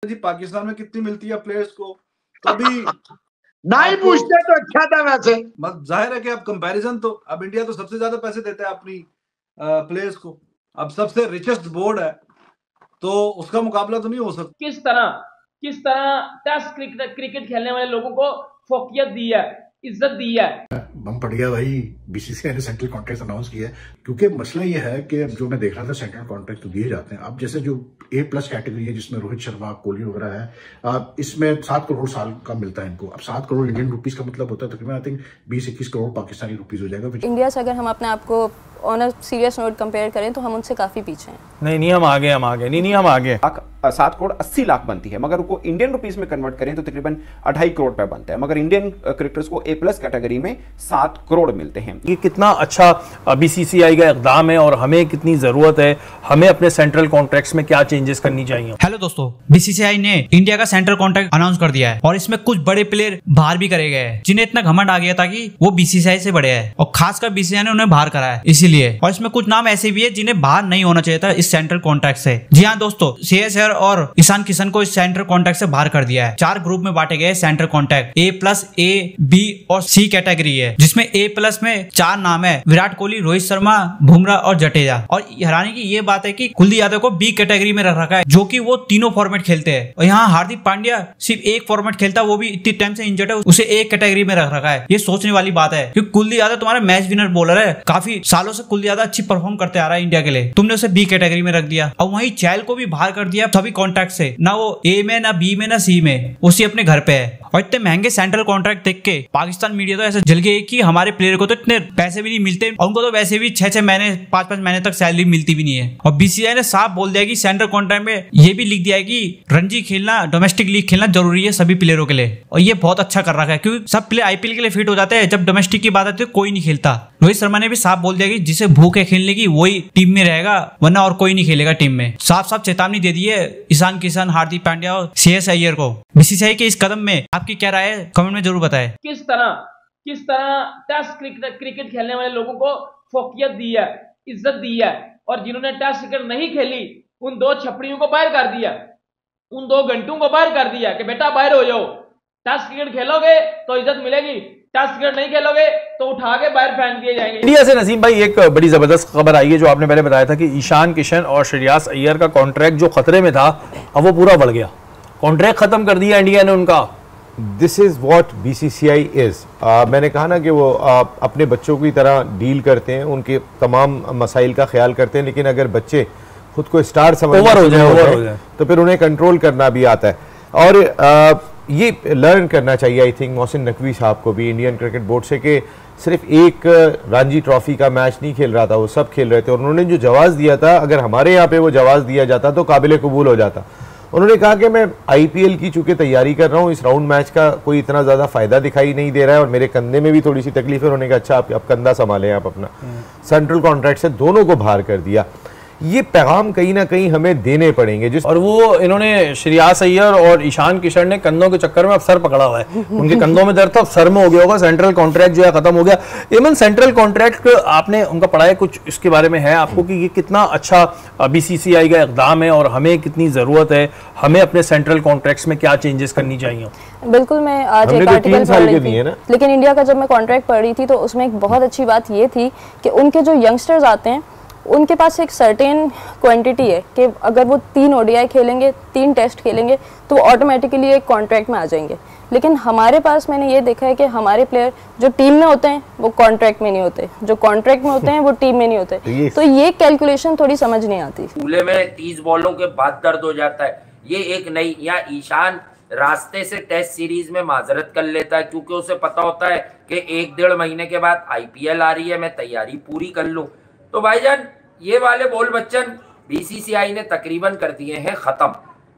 जी पाकिस्तान में कितनी मिलती है प्लेयर्स को, कभी ना ही पूछते तो अच्छा था वैसे। जाहिर है कि अब कंपैरिजन तो अब इंडिया तो सबसे ज्यादा पैसे देता है अपनी प्लेयर्स को, अब सबसे रिचेस्ट बोर्ड है तो उसका मुकाबला तो नहीं हो सकता। किस तरह टेस्ट क्रिकेट खेलने वाले लोगों को फोकियत दी है, इज्जत दी है। बम पड़ गया भाई, बीसीसीआई ने सेंट्रल कॉन्ट्रैक्ट अनाउंस किया है, क्योंकि मसला ये है कि जो मैं देख रहा था सेंट्रल कॉन्ट्रैक्ट तो दिए जाते हैं। अब जैसे जो A+ कैटेगरी है जिसमें रोहित शर्मा, कोहली वगैरह है, इसमें 7 करोड़ साल का मिलता है इनको। अब 7 करोड़ इंडियन रुपीज का मतलब होता है तकरीबन I think 20-21 crore Pakistani rupees हो जाएगा। इंडिया से अगर हम अपने आप को on a serious note compare करें तो हम उनसे काफी पीछे हैं। नहीं हम आगे नहीं हम आगे। 7 करोड़ 80 लाख बनती है, मगर उनको इंडियन रुपीस में कन्वर्ट करें तो तकरीबन 2.5 करोड़ रुपए बनता है, मगर इंडियन क्रिकेटर्स को A+ कैटेगरी में 7 करोड़ मिलते हैं। ये कितना अच्छा बीसीसीआई का इक़दाम है और हमें कितनी जरूरत है, हमें अपने सेंट्रल कॉन्ट्रैक्ट्स में क्या चेंजेस करनी चाहिए। हेलो दोस्तों, बीसीसीआई ने इंडिया का सेंट्रल कॉन्ट्रैक्ट अनाउंस कर दिया है और इसमें कुछ बड़े प्लेयर बाहर भी करे गए हैं जिन्हें इतना घमंड आ गया था कि वो बीसीसीआई से बड़े हैं, और खासकर बीसीसीआई ने उन्हें बाहर करा है इसीलिए। और इसमें कुछ नाम ऐसे भी है जिन्हें बाहर नहीं होना चाहिए था इस सेंट्रल कॉन्ट्रैक्ट से। जी हाँ दोस्तों, श्रेयस अय्यर और ईशान किशन को इस सेंट्रल कॉन्ट्रैक्ट से बाहर कर दिया है। 4 ग्रुप में बांटे गए central contract, A+, A, B और C कैटेगरी है, जिसमें A+ में 4 नाम है, विराट कोहली, रोहित शर्मा, बुमराह और जडेजा। और हैरानी की ये बात है कि कुलदीप यादव को B कैटेगरी में रख रखा है, जो कि वो तीनों फॉर्मेट खेलते हैं। और यहाँ हार्दिक पांड्या सिर्फ एक फॉर्मेट खेलता है, वो भी इतनी टाइम से इंजर्ड है, उसे एक कैटेगरी में रख रखा है। ये सोचने वाली बात है क्योंकि कुलदीप यादव तुम्हारा मैच विनर बॉलर है, काफी सालों से कुलदीप यादव अच्छी परफॉर्म करते आ रहा है इंडिया के लिए, तुमने उसे B कैटेगरी में रख दिया। और वहीं चहल को भी बाहर कर दिया सभी कॉन्ट्रैक्ट से, ना वो A में, ना B में, ना C में, उसी अपने घर पे है। और इतने महंगे सेंट्रल कॉन्ट्रैक्ट देख के पाकिस्तान मीडिया तो ऐसे जल गई कि हमारे प्लेयर को तो इतने पैसे भी नहीं मिलते, और उनको तो वैसे भी 6-6 महीने 5-5 महीने तक सैलरी मिलती भी नहीं है। और बीसीसीआई ने साफ बोल दिया कि सेंट्रल कॉन्ट्रैक्ट में ये भी लिख दिया है कि रणजी खेलना, डोमेस्टिक लीग खेलना जरूरी है सभी प्लेयरों के लिए। और ये बहुत अच्छा कर रखा है क्योंकि सब प्लेयर आईपीएल के लिए फिट हो जाते हैं, जब डोमेस्टिक की बात आती है कोई नहीं खेलता। रोहित शर्मा ने भी साफ बोल दिया कि जिसे भूख है खेलने की वही टीम में रहेगा, वरना और कोई नहीं खेलेगा टीम में। साफ साफ चेतावनी दे दी है ईशान किशन, हार्दिक पांड्या और श्रेयस अय्यर को। बीसीसीआई के इस कदम में आपकी क्या राय है, कमेंट में जरूर बताएं। किस तरह टेस्ट क्रिकेट खेलने वाले लोगों को फोकियत दी है, इज्जत दी है, और जिन्होंने टेस्ट क्रिकेट नहीं खेली उन 2 छपड़ियों को बाहर कर दिया, उन 2 घंटों को बाहर कर दिया कि बेटा बाहर हो जाओ, टेस्ट क्रिकेट खेलोगे तो इज्जत मिलेगी, टेस्ट क्रिकेट नहीं खेलोगे तो उठा के बाहर फेंक दिए जाएंगे। इंडिया से नसीम भाई एक बड़ी जबरदस्त खबर आई है, जो आपने पहले बताया था कि ईशान किशन और श्रेयस अय्यर का कॉन्ट्रैक्ट जो खतरे में था अब वो पूरा बढ़ गया, कॉन्ट्रैक्ट खत्म कर दिया इंडिया ने उनका। This is what BCCI is. मैंने कहा ना कि वो अपने बच्चों की तरह डील करते हैं, उनके तमाम मसाइल का ख्याल करते हैं, लेकिन अगर बच्चे खुद को स्टार समझ हो जाए तो फिर उन्हें कंट्रोल करना भी आता है। और ये लर्न करना चाहिए आई थिंक मोहसिन नकवी साहब को भी इंडियन क्रिकेट बोर्ड से, कि सिर्फ एक रणजी ट्रॉफी का मैच नहीं खेल रहा था, वो सब खेल रहे थे। और उन्होंने जो जवाब दिया था, अगर हमारे यहाँ पे वो जवाब दिया जाता तो काबिल कबूल हो जाता। उन्होंने कहा कि मैं IPL की चूंकि तैयारी कर रहा हूँ, इस राउंड मैच का कोई इतना ज़्यादा फ़ायदा दिखाई नहीं दे रहा है और मेरे कंधे में भी थोड़ी सी तकलीफ है। उन्होंने कहा अच्छा आप कंधा संभालें आप अपना। सेंट्रल कॉन्ट्रैक्ट से दोनों को बाहर कर दिया। ये पैगाम कहीं ना कहीं हमें देने पड़ेंगे जिस और वो इन्होंने श्रेयस अय्यर और ईशान किशन ने कंधों के चक्कर में अब सर पकड़ा हुआ है, उनके कंधों में दर्द था, अब सर में हो गया होगा। सेंट्रल कॉन्ट्रैक्ट जो है खत्म हो गया। इवन सेंट्रल कॉन्ट्रैक्ट आपने उनका पढ़ा है कुछ, इसके बारे में है आपको कि ये कितना अच्छा बीसीसीआई का इक़दाम है और हमें कितनी ज़रूरत है, हमें अपने सेंट्रल कॉन्ट्रैक्ट्स में क्या चेंजेस करनी चाहिए। बिल्कुल, मैं आज एक आर्टिकल पढ़ रही थी, लेकिन इंडिया का जब मैं कॉन्ट्रैक्ट पढ़ रही थी तो उसमें एक बहुत अच्छी बात ये थी कि उनके जो यंगस्टर्स आते हैं उनके पास एक सर्टेन क्वांटिटी है कि अगर वो 3 ODI खेलेंगे, 3 टेस्ट खेलेंगे तो वो ऑटोमेटिकली एक कॉन्ट्रैक्ट में आ जाएंगे। लेकिन हमारे पास मैंने ये देखा है कि हमारे प्लेयर जो टीम में होते हैं वो कॉन्ट्रैक्ट में नहीं होते, जो कॉन्ट्रैक्ट में होते हैं वो टीम में नहीं होते। तो ये कैलकुलेशन थोड़ी समझ नहीं आती। कूले में 30 बॉलों के बाद दर्द हो जाता है, ये एक नई। यहाँ ईशान रास्ते से टेस्ट सीरीज में माजरत कर लेता है क्योंकि उसे पता होता है कि 1-1.5 महीने के बाद IPL आ रही है, मैं तैयारी पूरी कर लूं। तो भाईजान ये वाले बोल बच्चन BCCI ने तकरीबन कर दिए हैं खत्म,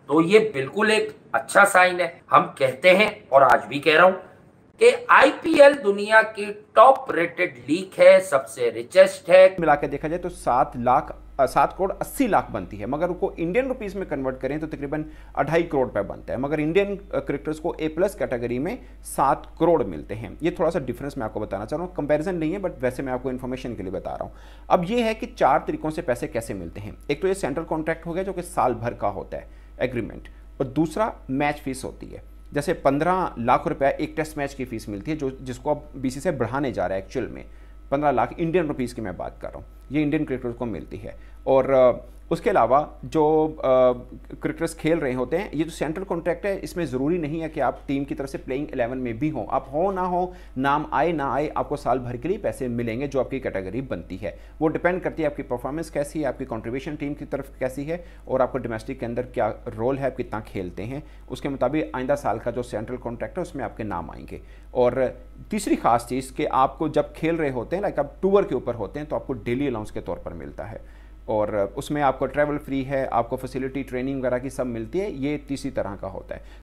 तो ये बिल्कुल एक अच्छा साइन है। हम कहते हैं और आज भी कह रहा हूं कि IPL दुनिया की टॉप रेटेड लीग है, सबसे रिचेस्ट है। मिला के देखा जाए तो 7 करोड़ 80 लाख बनती है, मगर उनको इंडियन रुपीस में कन्वर्ट करें तो तकरीबन 2.5 करोड़ रुपए बनता है, मगर इंडियन क्रिकेटर्स को A+ कैटेगरी में 7 करोड़ मिलते हैं। ये थोड़ा सा डिफरेंस मैं आपको बताना चाह रहा हूँ, कंपैरिजन नहीं है बट वैसे मैं आपको इन्फॉर्मेशन के लिए बता रहा हूँ। अब ये है कि 4 तरीकों से पैसे कैसे मिलते हैं। एक तो ये सेंट्रल कॉन्ट्रैक्ट हो गया जो कि साल भर का होता है एग्रीमेंट, और दूसरा मैच फीस होती है। जैसे 15 लाख रुपया एक टेस्ट मैच की फीस मिलती है, जो जिसको अब बीसीसीआई बढ़ाने जा रहा है। एक्चुअल में 15 लाख इंडियन रुपीज़ की मैं बात कर रहा हूँ, ये इंडियन क्रिकेटर्स को मिलती है। और उसके अलावा जो क्रिकेटर्स खेल रहे होते हैं, ये जो सेंट्रल कॉन्ट्रैक्ट है, इसमें ज़रूरी नहीं है कि आप टीम की तरफ से प्लेइंग 11 में भी हों। आप हो ना हो, नाम आए ना आए, आपको साल भर के लिए पैसे मिलेंगे जो आपकी कैटेगरी बनती है। वो डिपेंड करती है आपकी परफॉर्मेंस कैसी है, आपकी कंट्रीब्यूशन टीम की तरफ कैसी है, और आपको डोमेस्टिक के अंदर क्या रोल है, आप कितना खेलते हैं, उसके मुताबिक आइंदा साल का जो सेंट्रल कॉन्ट्रैक्ट है उसमें आपके नाम आएंगे। और तीसरी खास चीज़ कि आपको जब खेल रहे होते हैं, लाइक आप टूर के ऊपर होते हैं, तो आपको डेली अलाउंस के तौर पर मिलता है, और उसमें आपको ट्रैवल फ्री है, आपको फैसिलिटी ट्रेनिंग वगैरह की सब मिलती है। ये तीसरी तरह का होता है।